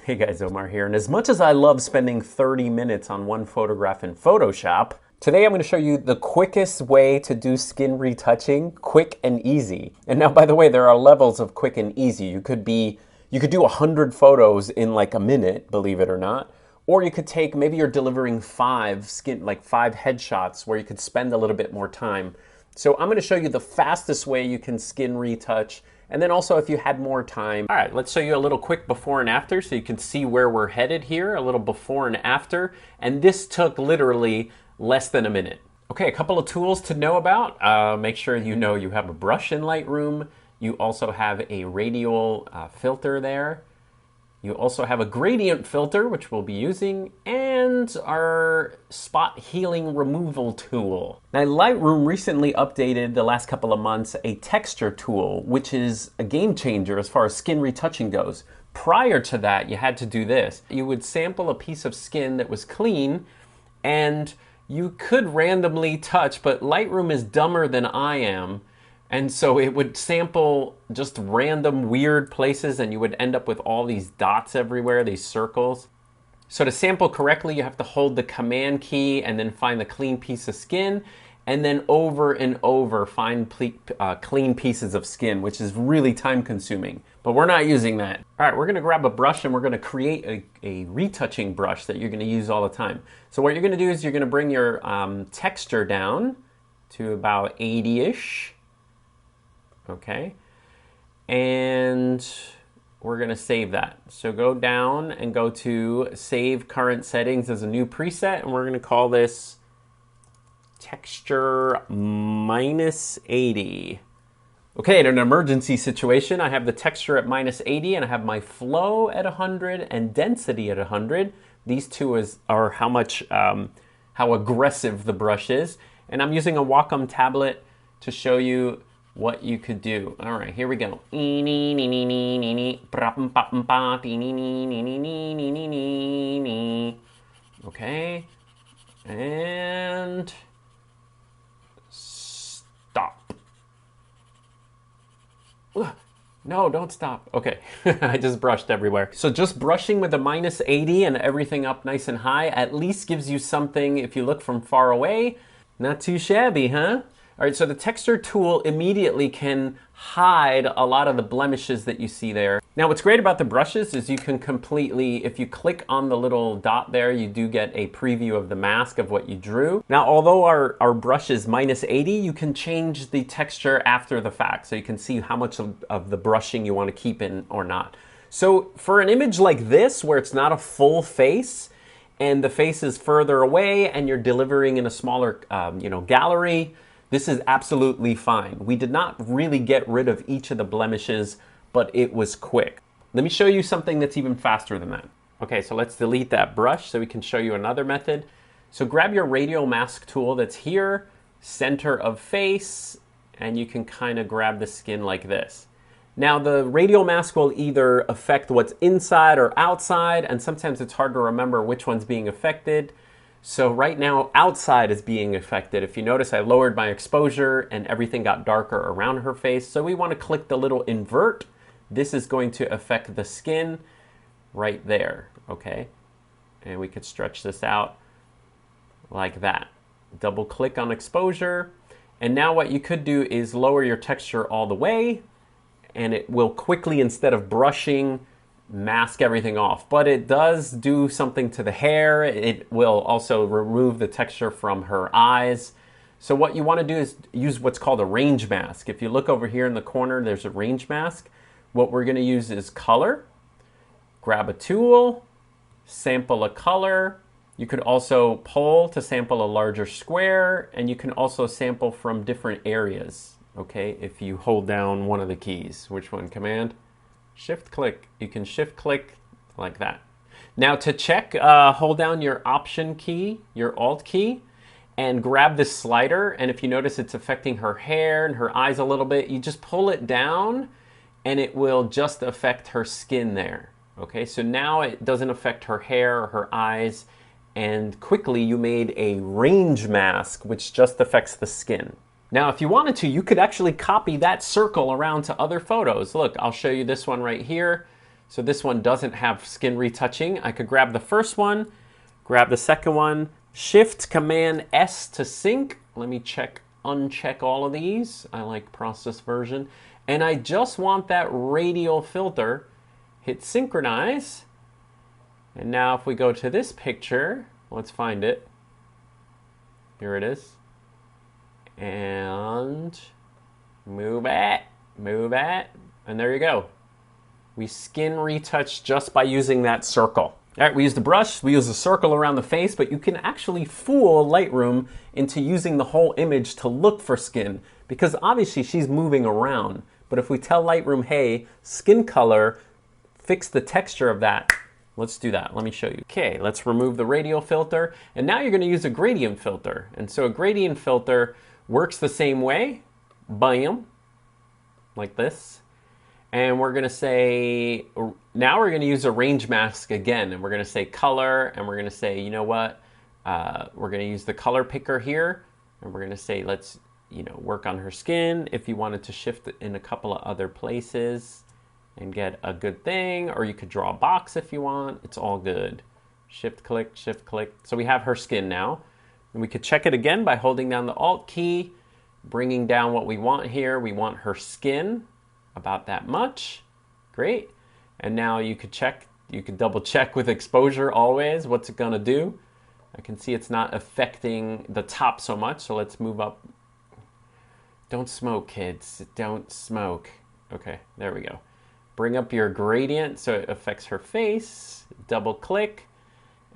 Hey guys, Omar here, and as much as I love spending 30 minutes on one photograph in Photoshop, today I'm going to show you the quickest way to do skin retouching, quick and easy. And now, by the way, there are levels of quick and easy. You could do 100 photos in like a minute, believe it or not. Or you could take, maybe you're delivering five headshots where you could spend a little bit more time. So I'm going to show you the fastest way you can skin retouch. And then also if you had more time. All right, let's show you a little quick before and after so you can see where we're headed here, a little before and after. And this took literally less than a minute. Okay, a couple of tools to know about. Make sure you know you have a brush in Lightroom. You also have a radial filter there. You also have a gradient filter, which we'll be using, and our spot healing removal tool. Now, Lightroom recently updated the last couple of months a texture tool, which is a game changer as far as skin retouching goes. Prior to that, you had to do this. You would sample a piece of skin that was clean, and you could randomly touch, but Lightroom is dumber than I am. And so it would sample just random weird places and you would end up with all these dots everywhere, these circles. So to sample correctly, you have to hold the command key and then find the clean piece of skin, and then over and over find clean pieces of skin, which is really time consuming. But we're not using that. All right, we're gonna grab a brush and we're gonna create a retouching brush that you're gonna use all the time. So what you're gonna do is you're gonna bring your texture down to about 80-ish. Okay, and we're gonna save that. So go down and go to Save Current Settings as a new preset, and we're gonna call this Texture -80. Okay, in an emergency situation, I have the texture at -80 and I have my flow at 100 and density at 100. These two are how aggressive the brush is. And I'm using a Wacom tablet to show you what you could do. All right, here we go. Okay, and stop. No, don't stop. Okay, I just brushed everywhere. So just brushing with a -80 and everything up nice and high at least gives you something, if you look from far away, not too shabby, huh? All right, so the texture tool immediately can hide a lot of the blemishes that you see there. Now, what's great about the brushes is you can completely, if you click on the little dot there, you do get a preview of the mask of what you drew. Now, although our brush is -80, you can change the texture after the fact, so you can see how much of the brushing you want to keep in or not. So for an image like this, where it's not a full face, and the face is further away, and you're delivering in a smaller gallery, this is absolutely fine. We did not really get rid of each of the blemishes, but it was quick. Let me show you something that's even faster than that. Okay, so let's delete that brush so we can show you another method. So grab your radial mask tool that's here, center of face, and you can kind of grab the skin like this. Now the radial mask will either affect what's inside or outside, and sometimes it's hard to remember which one's being affected. So right now, outside is being affected. If you notice, I lowered my exposure and everything got darker around her face. So we want to click the little invert. This is going to affect the skin right there, okay? And we could stretch this out like that. Double click on exposure. And now what you could do is lower your texture all the way, and it will quickly, instead of brushing, mask everything off. But it does do something to the hair. It will also remove the texture from her eyes. So what you want to do is use what's called a range mask. If you look over here in the corner, there's a range mask. What we're going to use is color. Grab a tool, sample a color. You could also pull to sample a larger square, and you can also sample from different areas, okay, if you hold down one of the keys. Which one? Command? Shift click. You can shift click like that. Now to check, hold down your Option key, your Alt key, and grab this slider. And if you notice it's affecting her hair and her eyes a little bit, you just pull it down and it will just affect her skin there. Okay, so now it doesn't affect her hair or her eyes, and quickly you made a range mask which just affects the skin. Now, if you wanted to, you could actually copy that circle around to other photos. Look, I'll show you this one right here. So this one doesn't have skin retouching. I could grab the first one, grab the second one, Shift Command S to sync. Let me uncheck all of these. I like process version. And I just want that radial filter. Hit synchronize. And now if we go to this picture, let's find it. Here it is. And move it, and there you go. We skin retouch just by using that circle. All right, we use the brush, we use a circle around the face, but you can actually fool Lightroom into using the whole image to look for skin, because obviously she's moving around. But if we tell Lightroom, hey, skin color, fix the texture of that, let's do that. Let me show you. Okay, let's remove the radial filter, and now you're gonna use a gradient filter. And so a gradient filter works the same way, bam, like this. And we're gonna say, now we're gonna use a range mask again, and we're gonna say color, and we're gonna say, you know what? We're gonna use the color picker here, and we're gonna say, let's, work on her skin. If you wanted to shift it in a couple of other places and get a good thing, or you could draw a box if you want, it's all good. Shift click. So we have her skin now. And we could check it again by holding down the Alt key, bringing down what we want here. We want her skin, about that much. Great. And now you could double check with exposure always. What's it gonna do? I can see it's not affecting the top so much, so let's move up. Don't smoke, kids, don't smoke. Okay, there we go. Bring up your gradient so it affects her face, double click.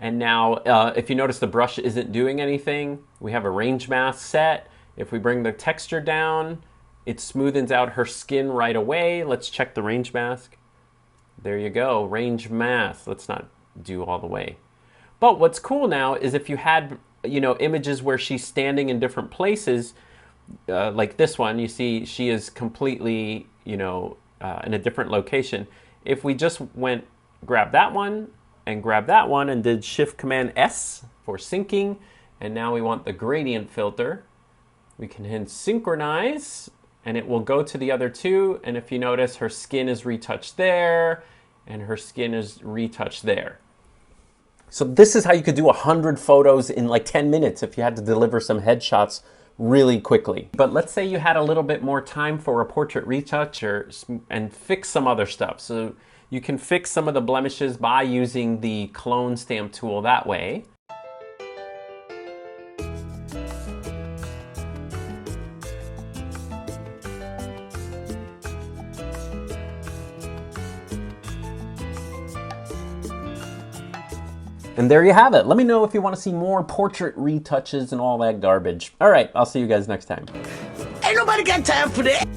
And now, if you notice the brush isn't doing anything, we have a range mask set. If we bring the texture down, it smoothens out her skin right away. Let's check the range mask. There you go, range mask. Let's not do all the way. But what's cool now is if you had, images where she's standing in different places, like this one, you see she is completely, in a different location. If we just grab that one and did Shift Command S for syncing, and now we want the gradient filter, we can hit synchronize, and it will go to the other two, and if you notice, her skin is retouched there, and her skin is retouched there. So this is how you could do 100 photos in like 10 minutes if you had to deliver some headshots really quickly. But let's say you had a little bit more time for a portrait retouch and fix some other stuff. So you can fix some of the blemishes by using the clone stamp tool that way. And there you have it. Let me know if you want to see more portrait retouches and all that garbage. All right, I'll see you guys next time. Ain't nobody got time for that.